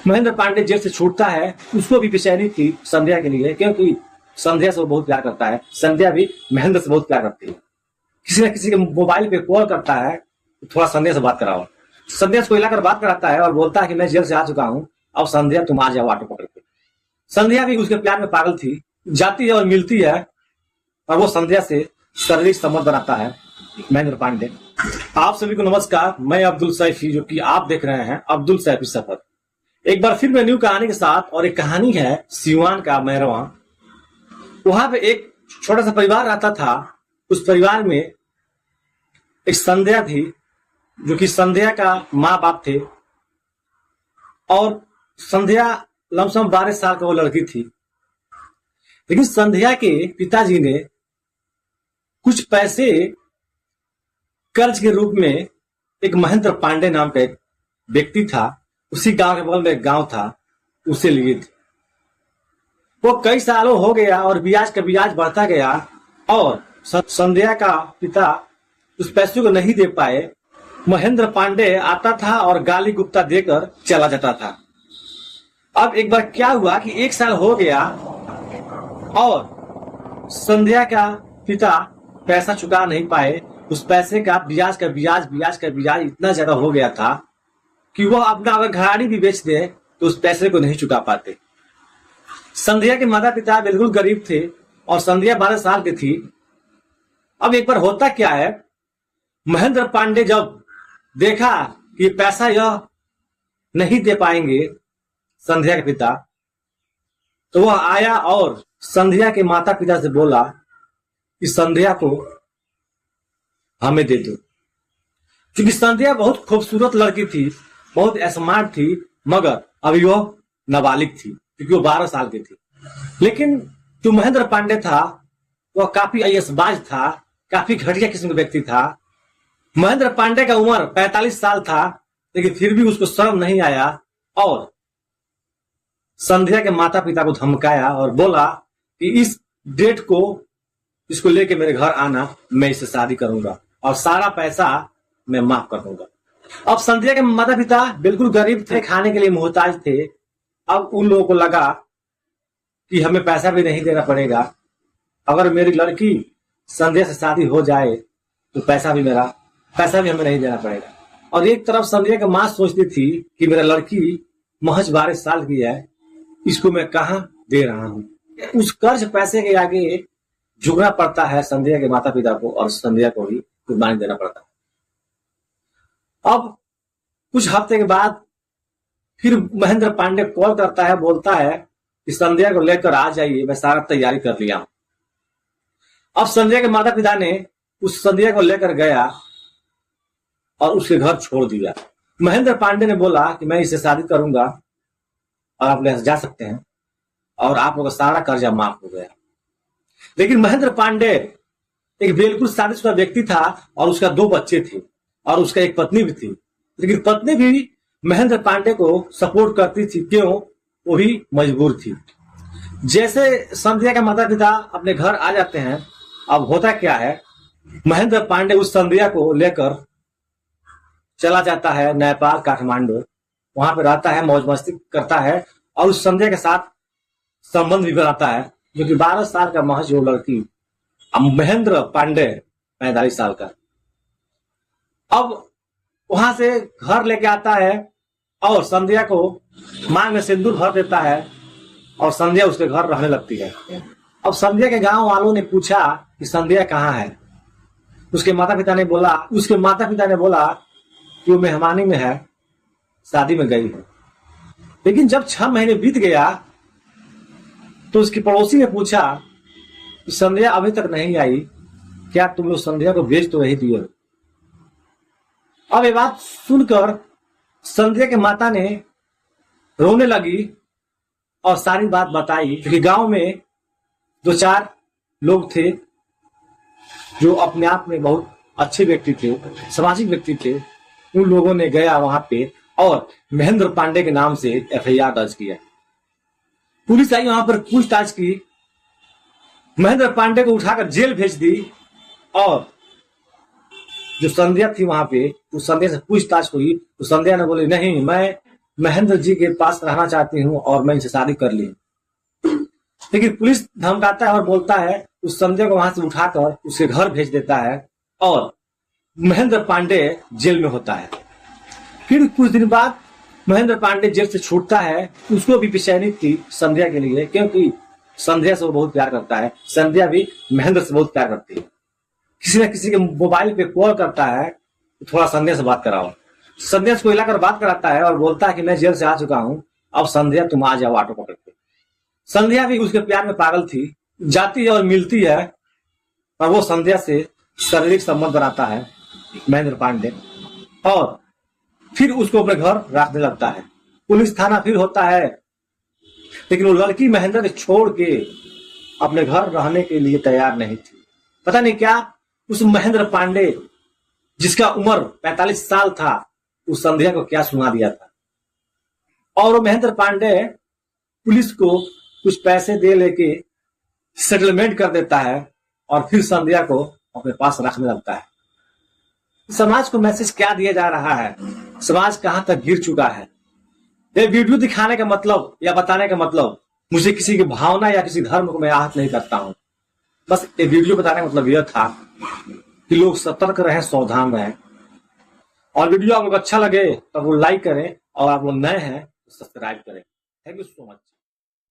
Mahendra Pandey jail से छूटता है, उसको भी बेचैनी थी संध्या के लिए, क्योंकि संध्या से वो बहुत प्यार करता है। संध्या भी महेंद्र से बहुत प्यार करती है। किसी न किसी के मोबाइल पे कॉल करता है, थोड़ा संध्या से बात कराओ। संध्या से कोई लाकर बात कराता है और बोलता है कि मैं जेल से आ चुका हूँ, अब संध्या तुम आ जाओ ऑटो पकड़ के। संध्या भी उसके प्यार में पागल थी, जाती है और मिलती है, और वो संध्या से शारीरिक संबंध बनाता है महेंद्र पांडे। आप सभी को नमस्कार, मैं अब्दुल सैफी, जो कि आप देख रहे हैं अब्दुल सैफी सफर। एक बार फिर मैं न्यू कहानी के साथ, और एक कहानी है सिवान का मैरवा। वहां पे एक छोटा सा परिवार रहता था। उस परिवार में एक संध्या थी, जो कि संध्या का माँ बाप थे, और संध्या लमसम 12 साल का वो लड़की थी। लेकिन संध्या के पिताजी ने कुछ पैसे कर्ज के रूप में एक महेंद्र पांडे नाम का एक व्यक्ति था, उसी गांव के बगल में एक गांव था, उसे लिए थे। वो कई सालों हो गया और ब्याज का ब्याज बढ़ता गया, और संध्या का पिता उस पैसे को नहीं दे पाए। महेंद्र पांडे आता था और गाली गुप्ता देकर चला जाता था। अब एक बार क्या हुआ कि 1 साल हो गया और संध्या का पिता पैसा चुका नहीं पाए। उस पैसे का ब्याज का ब्याज इतना ज्यादा हो गया था कि वह अपना अगर गाड़ी भी बेच दे तो उस पैसे को नहीं चुका पाते। संध्या के माता पिता बिल्कुल गरीब थे और संध्या 12 साल की थी। अब एक बार होता क्या है, महेंद्र पांडे जब देखा कि पैसा यह नहीं दे पाएंगे संध्या के पिता, तो वह आया और संध्या के माता पिता से बोला कि संध्या को हमें दे दो। क्योंकि संध्या बहुत खूबसूरत लड़की थी, बहुत स्मार्ट थी, मगर अभी वह नाबालिग थी, क्योंकि वो 12 साल की थी। लेकिन जो महेंद्र पांडे था वह काफी अय्यसबाज था, काफी घटिया किस्म का व्यक्ति था। महेंद्र पांडे का उम्र 45 साल था, लेकिन फिर भी उसको शर्म नहीं आया और संध्या के माता पिता को धमकाया और बोला कि इस डेट को इसको लेके मेरे घर आना, मैं इससे शादी करूंगा और सारा पैसा मैं माफ कर दूंगा। अब संध्या के माता पिता बिल्कुल गरीब थे, खाने के लिए मोहताज थे। अब उन लोगों को लगा कि हमें पैसा भी नहीं देना पड़ेगा, अगर मेरी लड़की संध्या से शादी हो जाए तो पैसा भी हमें नहीं देना पड़ेगा। और एक तरफ संध्या की मां सोचती थी कि मेरा लड़की महज 12 साल की है, इसको मैं कहां दे रहा हूं। उस कर्ज पैसे के आगे झुकना पड़ता है संध्या के माता पिता को, और संध्या को ही कुर्बानी देना पड़ता है। अब कुछ हफ्ते के बाद फिर महेंद्र पांडे कॉल करता है, बोलता है कि संध्या को लेकर आ जाइए, मैं सारा तैयारी कर लिया हूं। अब संध्या के माता पिता ने उस संध्या को लेकर गया और उसके घर छोड़ दिया। महेंद्र पांडे ने बोला कि मैं इससे शादी करूंगा और आप ले जा सकते हैं, और आप लोगों का सारा कर्जा माफ हो गया। लेकिन महेंद्र पांडे एक बिल्कुल शादीशुदा व्यक्ति था और उसका 2 बच्चे थे और उसका एक पत्नी भी थी। लेकिन पत्नी भी महेंद्र पांडे को सपोर्ट करती थी, क्यों? वो भी मजबूर थी। जैसे संध्या के माता पिता अपने घर आ जाते हैं, अब होता क्या है, महेंद्र पांडे उस संध्या को लेकर चला जाता है नेपाल, काठमांडू। वहां पे रहता है, मौज मस्ती करता है और उस संध्या के साथ संबंध भी बनाता है, जो कि 12 साल का महज वो लड़की, महेंद्र पांडे 45 साल का। अब वहां से घर लेके आता है और संध्या को मांग में सिंदूर भर देता है और संध्या उसके घर रहने लगती है। अब संध्या के गांव वालों ने पूछा कि संध्या कहाँ है। उसके माता पिता ने बोला कि वो मेहमानी में है, शादी में गई है। लेकिन जब 6 महीने बीत गया तो उसकी पड़ोसी ने पूछा कि संध्या अभी तक नहीं आई, क्या तुम लोग संध्या को भेज तो नहीं दिए? अब ये बात सुनकर संध्या के माता ने रोने लगी और सारी बात बताई, क्योंकि गांव में 2-4 लोग थे जो अपने आप में बहुत अच्छे व्यक्ति थे, सामाजिक व्यक्ति थे। उन लोगों ने गया वहां पे और महेंद्र पांडे के नाम से FIR दर्ज किया। पुलिस आई, वहां पर पूछताछ की, महेंद्र पांडे को उठाकर जेल भेज दी। और जो संध्या थी वहां पे, उस संध्या से पूछताछ हुई तो संध्या ने बोली, नहीं, मैं महेंद्र जी के पास रहना चाहती हूँ और मैं इनसे शादी कर ली। लेकिन पुलिस धमकाता है और बोलता है, उस संध्या को वहां से उठाकर उसके घर भेज देता है और महेंद्र पांडे जेल में होता है। फिर कुछ दिन बाद महेंद्र पांडे जेल से छूटता है। उसको भी बेचैनी थी संध्या के लिए, क्योंकि संध्या से वो बहुत प्यार करता है, संध्या भी महेंद्र से बहुत प्यार करती है। किसी न किसी के मोबाइल पे कॉल करता है, थोड़ा संध्या से बात कराओ। संध्या को हिलाकर बात कराता है और बोलता है कि मैं जेल से आ चुका हूं, अब संध्या तुम आ जाओ ऑटो पकड़ के। संध्या भी उसके प्यार में पागल थी, जाती है और मिलती है और वो संध्या से शारीरिक संबंध बनाता है महेंद्र पांडे और फिर उसको अपने घर रखने लगता है। पुलिस थाना फिर होता है, लेकिन वो लड़की महेंद्र को छोड़ के अपने घर रहने के लिए तैयार नहीं थी। पता नहीं क्या उस महेंद्र पांडे जिसका उम्र 45 साल था, उस संध्या को क्या सुना दिया था। और वो महेंद्र पांडे पुलिस को कुछ पैसे दे लेके सेटलमेंट कर देता है और फिर संध्या को अपने पास रखने लगता है। समाज को मैसेज क्या दिया जा रहा है, समाज कहां तक गिर चुका है। ये वीडियो दिखाने का मतलब या बताने का मतलब मुझे किसी की भावना या किसी धर्म को मैं आहत नहीं करता हूं। बस ये वीडियो बताने का मतलब यह था कि लोग सतर्क रहें, सावधान रहें। और वीडियो आप लोग अच्छा लगे तो वो लाइक करें और आप लोग नए हैं तो सब्सक्राइब करें। Thank you so much.